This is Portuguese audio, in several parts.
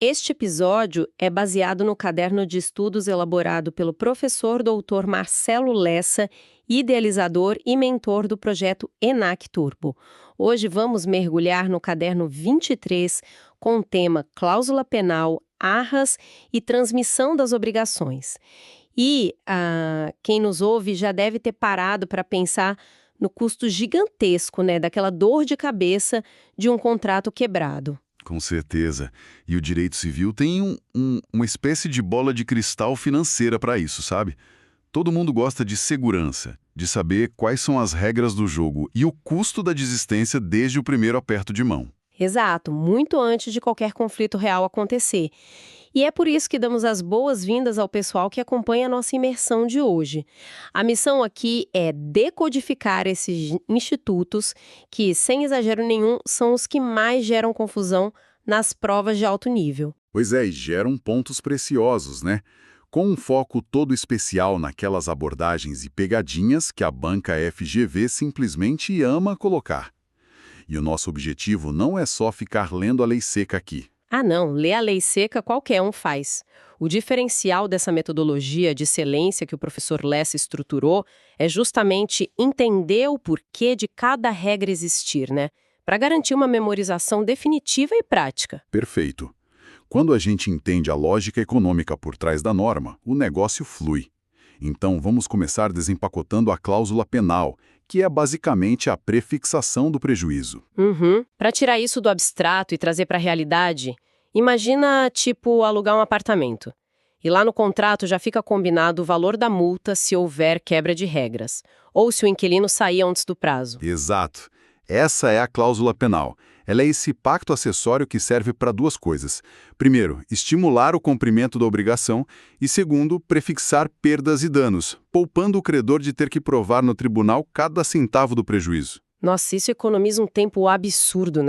Este episódio é baseado no caderno de estudos elaborado pelo professor doutor Marcelo Lessa, idealizador e mentor do projeto ENAC Turbo. Hoje vamos mergulhar no caderno 23 com o tema Cláusula Penal, Arras e Transmissão das Obrigações. E quem nos ouve já deve ter parado para pensar no custo gigantesco, daquela dor de cabeça de um contrato quebrado. Com certeza. E o direito civil tem uma espécie de bola de cristal financeira para isso, sabe? Todo mundo gosta de segurança, de saber quais são as regras do jogo e o custo da desistência desde o primeiro aperto de mão. Exato, muito antes de qualquer conflito real acontecer. E é por isso que damos as boas-vindas ao pessoal que acompanha a nossa imersão de hoje. A missão aqui é decodificar esses institutos que, sem exagero nenhum, são os que mais geram confusão nas provas de alto nível. Pois é, e geram pontos preciosos, né? Com um foco todo especial naquelas abordagens e pegadinhas que a banca FGV simplesmente ama colocar. E o nosso objetivo não é só ficar lendo a lei seca aqui. Ah, não, ler a lei seca qualquer um faz. O diferencial dessa metodologia de excelência que o professor Lessa estruturou é justamente entender o porquê de cada regra existir, para garantir uma memorização definitiva e prática. Perfeito. Quando a gente entende a lógica econômica por trás da norma, o negócio flui. Então, vamos começar desempacotando a cláusula penal, que é basicamente a prefixação do prejuízo. Para tirar isso do abstrato e trazer para a realidade, imagina, alugar um apartamento. E lá no contrato já fica combinado o valor da multa se houver quebra de regras, ou se o inquilino sair antes do prazo. Exato. Essa é a cláusula penal. Ela é esse pacto acessório que serve para duas coisas. Primeiro, estimular o cumprimento da obrigação e, segundo, prefixar perdas e danos, poupando o credor de ter que provar no tribunal cada centavo do prejuízo. Nossa, isso economiza um tempo absurdo,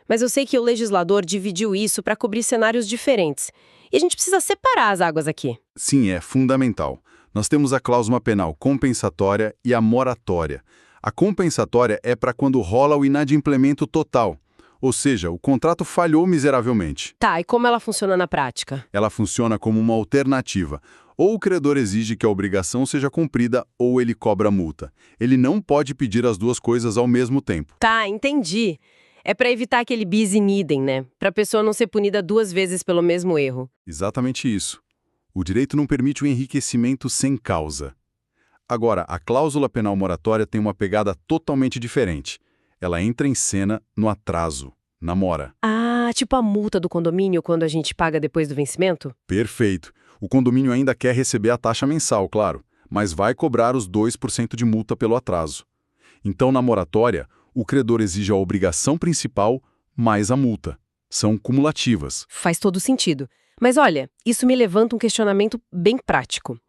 Mas eu sei que o legislador dividiu isso para cobrir cenários diferentes. E a gente precisa separar as águas aqui. Sim, é fundamental. Nós temos a cláusula penal compensatória e a moratória. A compensatória é para quando rola o inadimplemento total. Ou seja, o contrato falhou miseravelmente. Tá, e como ela funciona na prática? Ela funciona como uma alternativa. Ou o credor exige que a obrigação seja cumprida, ou ele cobra multa. Ele não pode pedir as duas coisas ao mesmo tempo. Tá, entendi. É para evitar aquele bis in idem, Para a pessoa não ser punida duas vezes pelo mesmo erro. Exatamente isso. O direito não permite o enriquecimento sem causa. Agora, a cláusula penal moratória tem uma pegada totalmente diferente. Ela entra em cena no atraso, na mora. Ah, tipo a multa do condomínio quando a gente paga depois do vencimento? Perfeito. O condomínio ainda quer receber a taxa mensal, claro, mas vai cobrar os 2% de multa pelo atraso. Então, na moratória, o credor exige a obrigação principal mais a multa. São cumulativas. Faz todo sentido. Mas olha, isso me levanta um questionamento bem prático.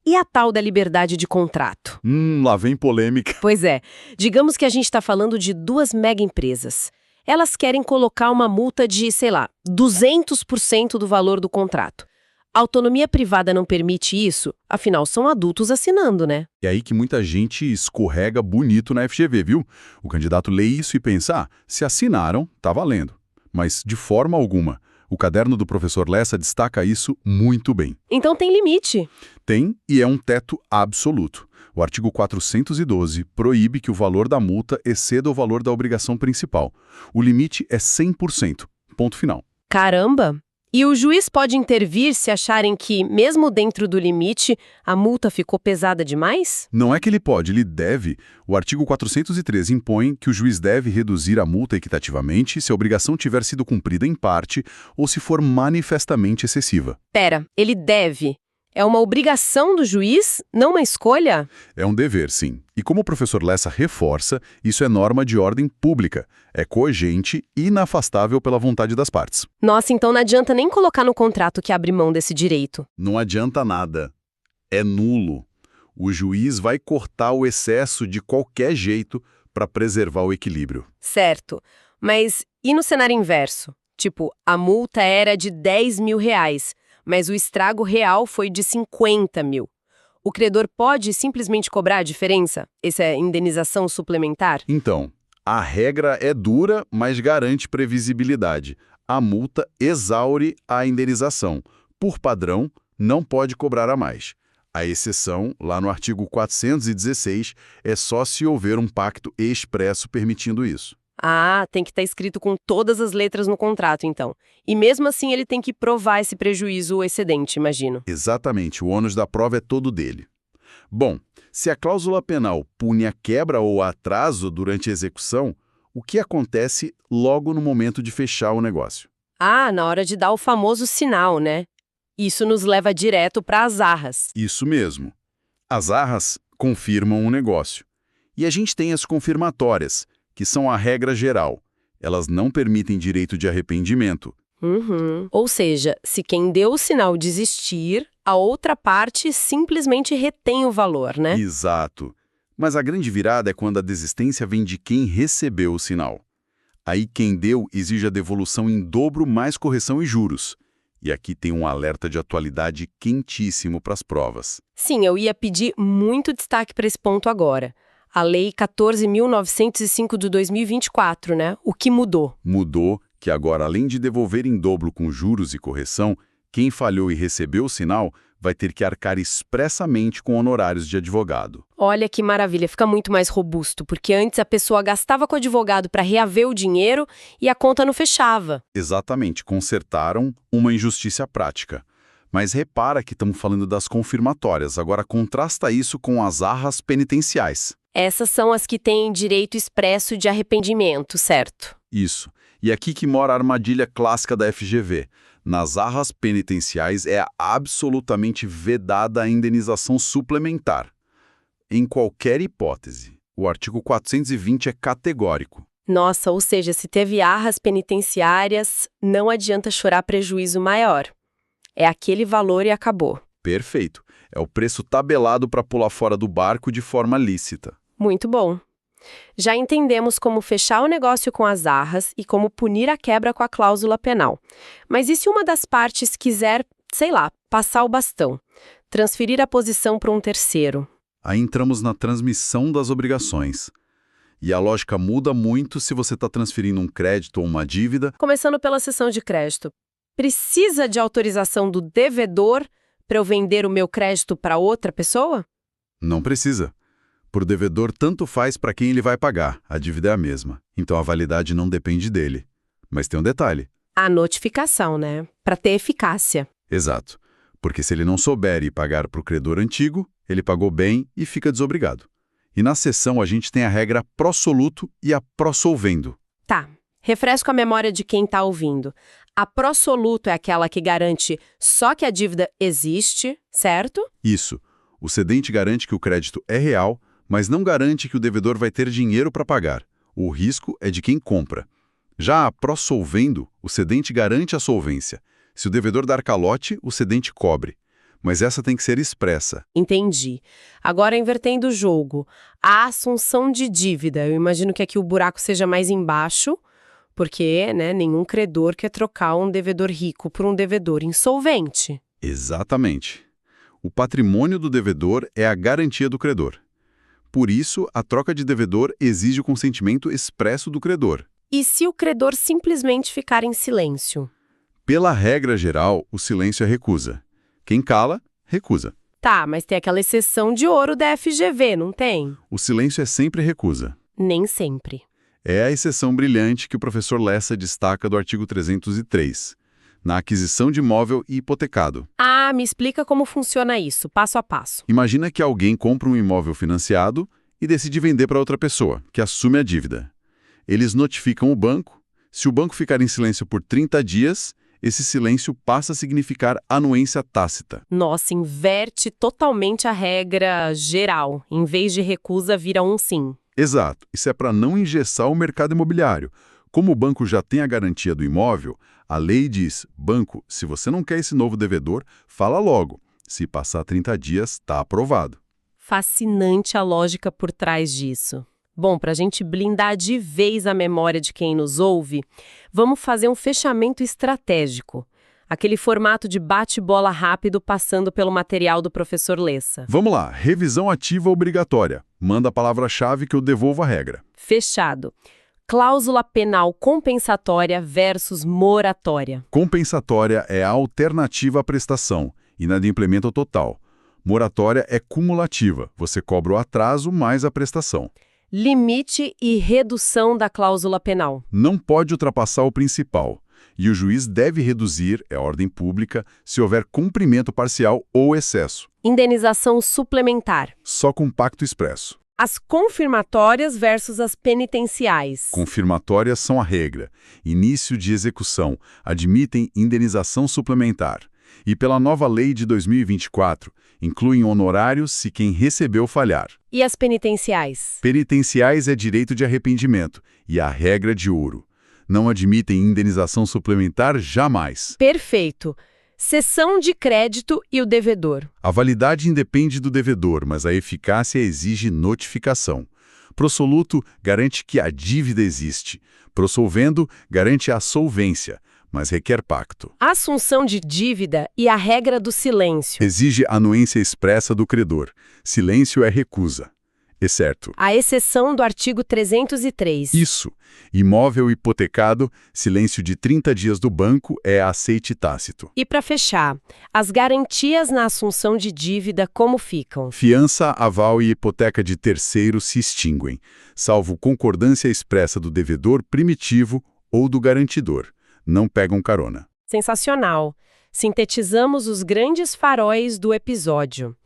E a tal da liberdade de contrato? Lá vem polêmica. Pois é. Digamos que a gente está falando de duas mega empresas. Elas querem colocar uma multa de, 200% do valor do contrato. A autonomia privada não permite isso, afinal são adultos assinando, É aí que muita gente escorrega bonito na FGV, viu? O candidato lê isso e pensa, se assinaram, tá valendo. Mas, de forma alguma, o caderno do professor Lessa destaca isso muito bem. Então tem limite. Tem, e é um teto absoluto. O artigo 412 proíbe que o valor da multa exceda o valor da obrigação principal. O limite é 100%. Ponto final. Caramba! E o juiz pode intervir se acharem que, mesmo dentro do limite, a multa ficou pesada demais? Não é que ele pode, ele deve. O artigo 413 impõe que o juiz deve reduzir a multa equitativamente se a obrigação tiver sido cumprida em parte ou se for manifestamente excessiva. Pera, ele deve. É uma obrigação do juiz, não uma escolha? É um dever, sim. E como o professor Lessa reforça, isso é norma de ordem pública. É cogente e inafastável pela vontade das partes. Nossa, então não adianta nem colocar no contrato que abre mão desse direito. Não adianta nada. É nulo. O juiz vai cortar o excesso de qualquer jeito para preservar o equilíbrio. Certo. Mas e no cenário inverso? A multa era de R$10.000. Mas o estrago real foi de 50 mil. O credor pode simplesmente cobrar a diferença? Essa é indenização suplementar? Então, a regra é dura, mas garante previsibilidade. a multa exaure a indenização. Por padrão, não pode cobrar a mais. A exceção, lá no artigo 416, é só se houver um pacto expresso permitindo isso. Ah, tem que estar escrito com todas as letras no contrato, então. E mesmo assim ele tem que provar esse prejuízo ou excedente, imagino. Exatamente, o ônus da prova é todo dele. Bom, se a cláusula penal pune a quebra ou atraso durante a execução, o que acontece logo no momento de fechar o negócio? Ah, na hora de dar o famoso sinal, né? Isso nos leva direto para as arras. Isso mesmo. As arras confirmam o negócio. E a gente tem as confirmatórias, que são a regra geral. Elas não permitem direito de arrependimento. Ou seja, se quem deu o sinal desistir, a outra parte simplesmente retém o valor, né? Exato. Mas a grande virada é quando a desistência vem de quem recebeu o sinal. Aí quem deu exige a devolução em dobro mais correção e juros. E aqui tem um alerta de atualidade quentíssimo para as provas. Sim, eu ia pedir muito destaque para esse ponto agora. A Lei 14.905 de 2024, né? O que mudou? Mudou que agora, além de devolver em dobro com juros e correção, quem falhou e recebeu o sinal vai ter que arcar expressamente com honorários de advogado. Olha que maravilha, fica muito mais robusto, porque antes a pessoa gastava com o advogado para reaver o dinheiro e a conta não fechava. Exatamente, consertaram uma injustiça prática. Mas repara que estamos falando das confirmatórias, agora contrasta isso com as arras penitenciais. Essas são as que têm direito expresso de arrependimento, certo? Isso. E aqui que mora a armadilha clássica da FGV. Nas arras penitenciais é absolutamente vedada a indenização suplementar. Em qualquer hipótese. O artigo 420 é categórico. Nossa, ou seja, se teve arras penitenciárias, não adianta chorar prejuízo maior. É aquele valor e acabou. Perfeito. É o preço tabelado para pular fora do barco de forma lícita. Muito bom. Já entendemos como fechar o negócio com as arras e como punir a quebra com a cláusula penal. Mas e se uma das partes quiser, sei lá, passar o bastão? Transferir a posição para um terceiro? Aí entramos na transmissão das obrigações. E a lógica muda muito se você está transferindo um crédito ou uma dívida. Começando pela seção de crédito. Precisa de autorização do devedor para eu vender o meu crédito para outra pessoa? Não precisa. Por devedor, tanto faz para quem ele vai pagar, a dívida é a mesma. Então a validade não depende dele. Mas tem um detalhe. A notificação, né? Para ter eficácia. Exato. Porque se ele não souber e pagar para o credor antigo, ele pagou bem e fica desobrigado. E na seção a gente tem a regra pró-soluto e a pró-solvendo. Tá. Refresco a memória de quem está ouvindo. A pró-soluto é aquela que garante só que a dívida existe, certo? Isso. O cedente garante que o crédito é real, mas não garante que o devedor vai ter dinheiro para pagar. O risco é de quem compra. Já a pró-solvendo, o cedente garante a solvência. Se o devedor dar calote, o cedente cobre. Mas essa tem que ser expressa. Entendi. Agora, invertendo o jogo, a assunção de dívida. Eu imagino que aqui o buraco seja mais embaixo, porque, né, nenhum credor quer trocar um devedor rico por um devedor insolvente. Exatamente. O patrimônio do devedor é a garantia do credor. Por isso, a troca de devedor exige o consentimento expresso do credor. E se o credor simplesmente ficar em silêncio? Pela regra geral, o silêncio é recusa. Quem cala, recusa. Tá, mas tem aquela exceção de ouro da FGV, não tem? O silêncio é sempre recusa. Nem sempre. É a exceção brilhante que o professor Lessa destaca do artigo 303, na aquisição de imóvel e hipotecado. Ah, me explica como funciona isso, passo a passo. Imagina que alguém compra um imóvel financiado e decide vender para outra pessoa, que assume a dívida. Eles notificam o banco. Se o banco ficar em silêncio por 30 dias, esse silêncio passa a significar anuência tácita. Nossa, inverte totalmente a regra geral. Em vez de recusa, vira um sim. Exato. Isso é para não engessar o mercado imobiliário. Como o banco já tem a garantia do imóvel, a lei diz, banco, se você não quer esse novo devedor, fala logo. Se passar 30 dias, está aprovado. Fascinante a lógica por trás disso. Bom, para a gente blindar de vez a memória de quem nos ouve, vamos fazer um fechamento estratégico. Aquele formato de bate-bola rápido passando pelo material do professor Lessa. Vamos lá, revisão ativa obrigatória. Manda a palavra-chave que eu devolvo a regra. Fechado. Cláusula penal compensatória versus moratória. Compensatória é a alternativa à prestação, inadimplemento ao total. Moratória é cumulativa, você cobra o atraso mais a prestação. Limite e redução da cláusula penal. Não pode ultrapassar o principal. E o juiz deve reduzir, é ordem pública, se houver cumprimento parcial ou excesso. Indenização suplementar. Só com pacto expresso. As confirmatórias versus as penitenciais. Confirmatórias são a regra. Início de execução. Admitem indenização suplementar. E pela nova lei de 2024, incluem honorários se quem recebeu falhar. E as penitenciais? Penitenciais é direito de arrependimento e a regra de ouro. Não admitem indenização suplementar jamais. Perfeito. Cessão de crédito e o devedor. A validade independe do devedor, mas a eficácia exige notificação. Prosoluto garante que a dívida existe. Prossolvendo garante a solvência, mas requer pacto. Assunção de dívida e a regra do silêncio. Exige anuência expressa do credor. Silêncio é recusa. Excerto. A exceção do artigo 303. Isso. Imóvel hipotecado, silêncio de 30 dias do banco é aceite tácito. E para fechar, as garantias na assunção de dívida como ficam? Fiança, aval e hipoteca de terceiro se extinguem, salvo concordância expressa do devedor primitivo ou do garantidor. Não pegam carona. Sensacional. Sintetizamos os grandes faróis do episódio.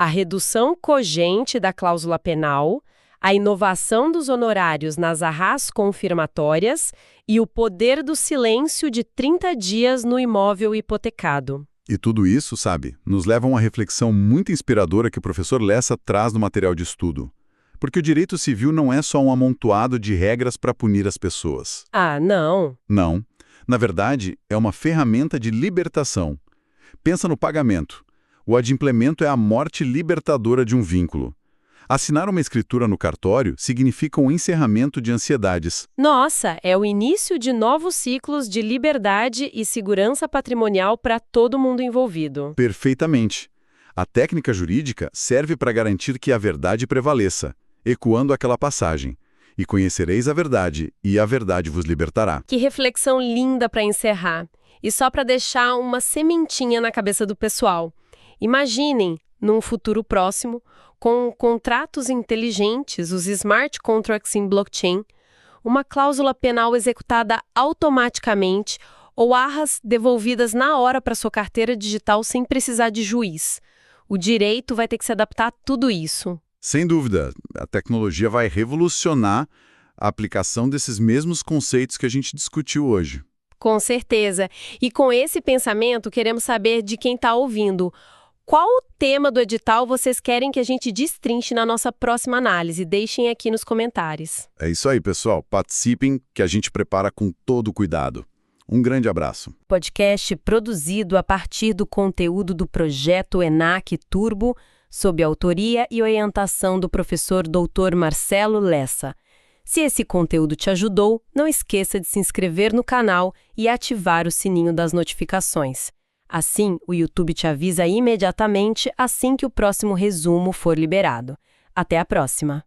A redução cogente da cláusula penal, a inovação dos honorários nas arrás confirmatórias e o poder do silêncio de 30 dias no imóvel hipotecado. E tudo isso, sabe, nos leva a uma reflexão muito inspiradora que o professor Lessa traz no material de estudo. Porque o direito civil não é só um amontoado de regras para punir as pessoas. Ah, não. Não. Na verdade, é uma ferramenta de libertação. Pensa no pagamento. O adimplemento é a morte libertadora de um vínculo. Assinar uma escritura no cartório significa um encerramento de ansiedades. Nossa, é o início de novos ciclos de liberdade e segurança patrimonial para todo mundo envolvido. Perfeitamente. A técnica jurídica serve para garantir que a verdade prevaleça, ecoando aquela passagem. E conhecereis a verdade, e a verdade vos libertará. Que reflexão linda para encerrar. E só para deixar uma sementinha na cabeça do pessoal. Imaginem, num futuro próximo, com contratos inteligentes, os smart contracts em blockchain, uma cláusula penal executada automaticamente ou arras devolvidas na hora para sua carteira digital sem precisar de juiz. O direito vai ter que se adaptar a tudo isso. Sem dúvida, a tecnologia vai revolucionar a aplicação desses mesmos conceitos que a gente discutiu hoje. Com certeza. E com esse pensamento, queremos saber de quem está ouvindo. Qual o tema do edital vocês querem que a gente destrinche na nossa próxima análise? Deixem aqui nos comentários. É isso aí, pessoal. Participem, que a gente prepara com todo cuidado. Um grande abraço. Podcast produzido a partir do conteúdo do projeto ENAC Turbo, sob autoria e orientação do professor Dr. Marcelo Lessa. Se esse conteúdo te ajudou, não esqueça de se inscrever no canal e ativar o sininho das notificações. Assim, o YouTube te avisa imediatamente assim que o próximo resumo for liberado. Até a próxima!